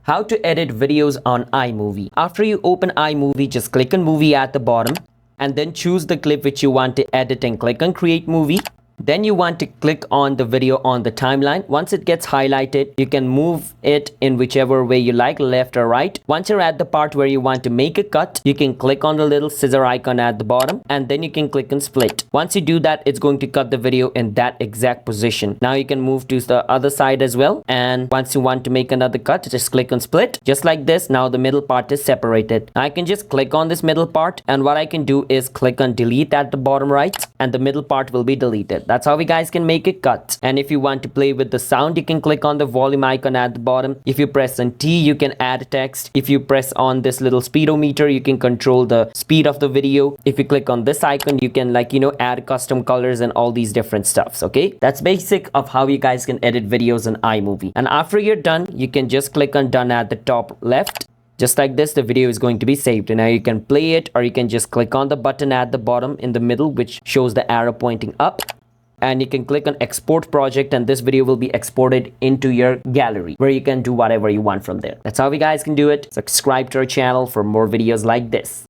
How to edit videos on iMovie. After you open iMovie, just click on movie at the bottom and then choose the clip which you want to edit and click on create movie. Then you want to click on the video on the timeline. Once it gets highlighted, you can move it in whichever way you like, left or right. Once you're at the part where you want to make a cut, you can click on the little scissor icon at the bottom and then you can click on split. Once you do that, it's going to cut the video in that exact position. Now you can move to the other side as well. And once you want to make another cut, just click on split. Just like this, now the middle part is separated. Now I can just click on this middle part, and what I can do is click on delete at the bottom right, and the middle part will be deleted. That's how we guys can make a cut. And if you want to play with the sound, you can click on the volume icon at the bottom. If you press on T, you can add text. If you press on this little speedometer, you can control the speed of the video. If you click on this icon, you can add custom colors and all these different stuffs. Okay, that's basic of how you guys can edit videos on iMovie. And after you're done, you can just click on done at the top left. Just like this, the video is going to be saved. And now you can play it, or you can just click on the button at the bottom in the middle, which shows the arrow pointing up. And you can click on export project, and this video will be exported into your gallery where you can do whatever you want from there. That's how you guys can do it. Subscribe to our channel for more videos like this.